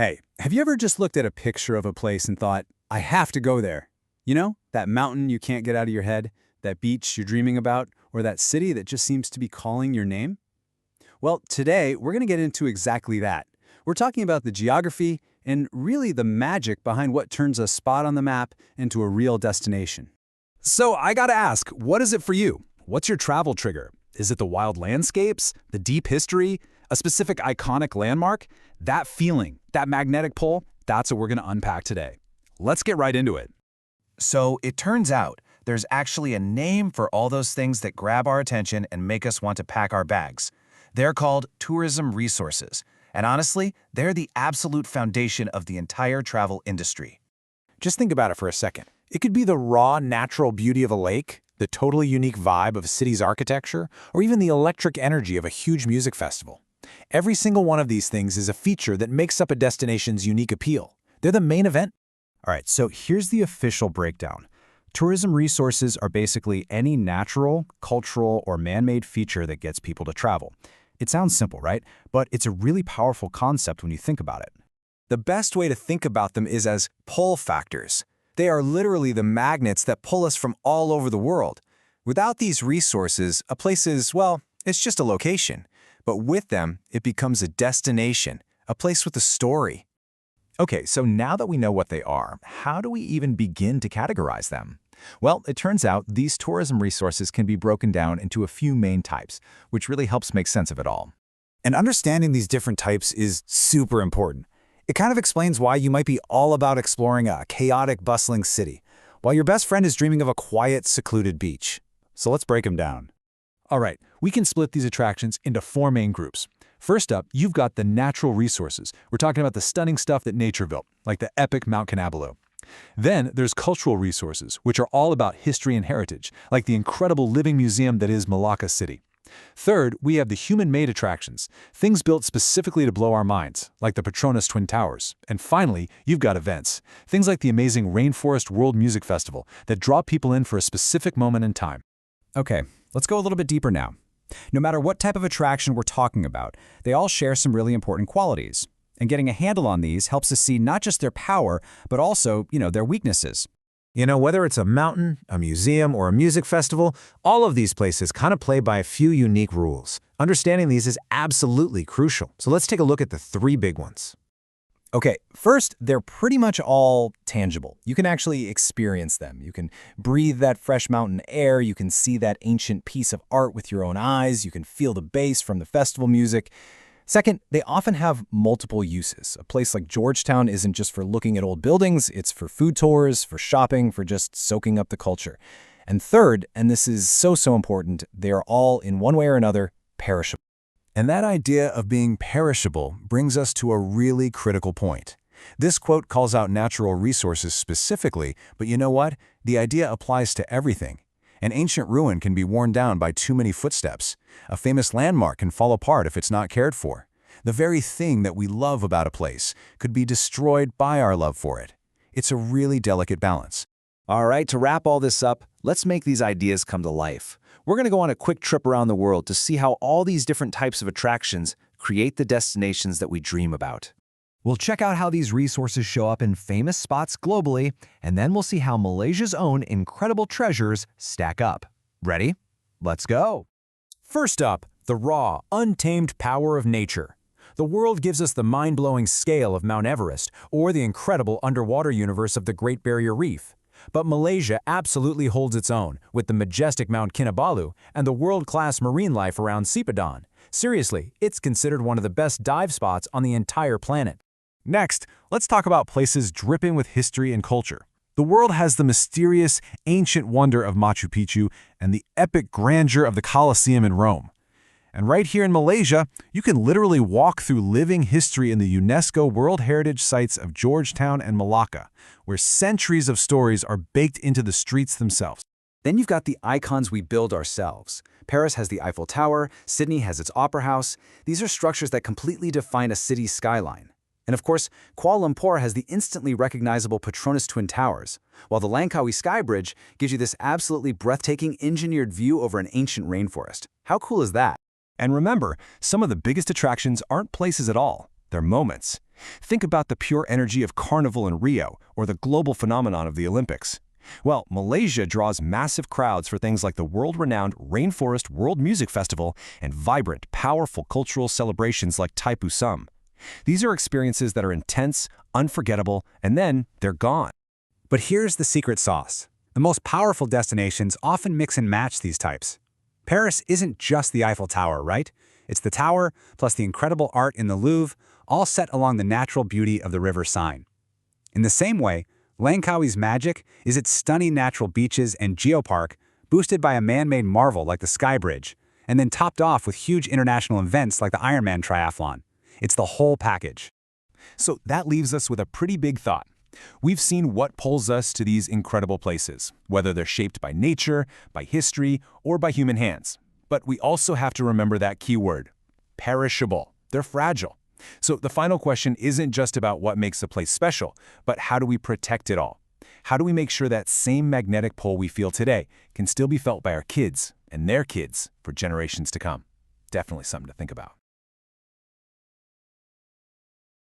Hey, have you ever just looked at a picture of a place and thought, I have to go there? You know, that mountain you can't get out of your head, that beach you're dreaming about, or that city that just seems to be calling your name? Well, today we're going to get into exactly that. We're talking about the geography and really the magic behind what turns a spot on the map into a real destination. So I gotta ask, what is it for you? What's your travel trigger? Is it the wild landscapes, the deep history, a specific iconic landmark? That feeling, that magnetic pull, that's what we're gonna unpack today. Let's get right into it. So it turns out there's actually a name for all those things that grab our attention and make us want to pack our bags. They're called tourism resources. And honestly, they're the absolute foundation of the entire travel industry. Just think about it for a second. It could be the raw, natural beauty of a lake, the totally unique vibe of a city's architecture, or even the electric energy of a huge music festival. Every single one of these things is a feature that makes up a destination's unique appeal. They're the main event. All right, so here's the official breakdown. Tourism resources are basically any natural, cultural, or man-made feature that gets people to travel. It sounds simple, right? But it's a really powerful concept when you think about it. The best way to think about them is as pull factors. They are literally the magnets that pull us from all over the world. Without these resources, a place is, well, it's just a location. But with them, it becomes a destination, a place with a story. Okay, so now that we know what they are, how do we even begin to categorize them? Well, it turns out these tourism resources can be broken down into a few main types, which really helps make sense of it all. And understanding these different types is super important. It kind of explains why you might be all about exploring a chaotic, bustling city, while your best friend is dreaming of a quiet, secluded beach. So let's break them down. All right, we can split these attractions into four main groups. First up, you've got the natural resources. We're talking about the stunning stuff that nature built, like the epic Mount Cannabalo. Then there's cultural resources, which are all about history and heritage, like the incredible living museum that is Malacca City. Third, we have the human-made attractions, things built specifically to blow our minds, like the Petronas Twin Towers. And finally, you've got events, things like the amazing Rainforest World Music Festival that draw people in for a specific moment in time. Okay, let's go a little bit deeper now. No matter what type of attraction we're talking about, they all share some really important qualities. And getting a handle on these helps us see not just their power, but also, their weaknesses. Whether it's a mountain, a museum, or a music festival, all of these places kind of play by a few unique rules. Understanding these is absolutely crucial. So let's take a look at the three big ones. Okay, first, they're pretty much all tangible. You can actually experience them. You can breathe that fresh mountain air. You can see that ancient piece of art with your own eyes. You can feel the bass from the festival music. Second, they often have multiple uses. A place like Georgetown isn't just for looking at old buildings, it's for food tours, for shopping, for just soaking up the culture. And third, and this is so important, they are all, in one way or another, perishable. And that idea of being perishable brings us to a really critical point. This quote calls out natural resources specifically, but you know what? The idea applies to everything. An ancient ruin can be worn down by too many footsteps. A famous landmark can fall apart if it's not cared for. The very thing that we love about a place could be destroyed by our love for it. It's a really delicate balance. All right, to wrap all this up, let's make these ideas come to life. We're going to go on a quick trip around the world to see how all these different types of attractions create the destinations that we dream about. We'll check out how these resources show up in famous spots globally, and then we'll see how Malaysia's own incredible treasures stack up. Ready? Let's go! First up, the raw, untamed power of nature. The world gives us the mind-blowing scale of Mount Everest or the incredible underwater universe of the Great Barrier Reef. But Malaysia absolutely holds its own with the majestic Mount Kinabalu and the world-class marine life around Sipadan. Seriously, it's considered one of the best dive spots on the entire planet. Next, let's talk about places dripping with history and culture. The world has the mysterious, ancient wonder of Machu Picchu and the epic grandeur of the Colosseum in Rome. And right here in Malaysia, you can literally walk through living history in the UNESCO World Heritage Sites of Georgetown and Malacca, where centuries of stories are baked into the streets themselves. Then you've got the icons we build ourselves. Paris has the Eiffel Tower, Sydney has its Opera House. These are structures that completely define a city's skyline. And of course, Kuala Lumpur has the instantly recognizable Petronas Twin Towers, while the Langkawi Sky Bridge gives you this absolutely breathtaking engineered view over an ancient rainforest. How cool is that? And remember, some of the biggest attractions aren't places at all. They're moments. Think about the pure energy of Carnival in Rio or the global phenomenon of the Olympics. Well, Malaysia draws massive crowds for things like the world-renowned Rainforest World Music Festival and vibrant, powerful cultural celebrations like Thai Pusam. These are experiences that are intense, unforgettable, and then they're gone. But here's the secret sauce. The most powerful destinations often mix and match these types. Paris isn't just the Eiffel Tower, right? It's the tower, plus the incredible art in the Louvre, all set along the natural beauty of the River Seine. In the same way, Langkawi's magic is its stunning natural beaches and geopark, boosted by a man-made marvel like the Sky Bridge, and then topped off with huge international events like the Ironman Triathlon. It's the whole package. So that leaves us with a pretty big thought. We've seen what pulls us to these incredible places, whether they're shaped by nature, by history, or by human hands. But we also have to remember that key word, perishable. They're fragile. So the final question isn't just about what makes a place special, but how do we protect it all? How do we make sure that same magnetic pull we feel today can still be felt by our kids and their kids for generations to come? Definitely something to think about.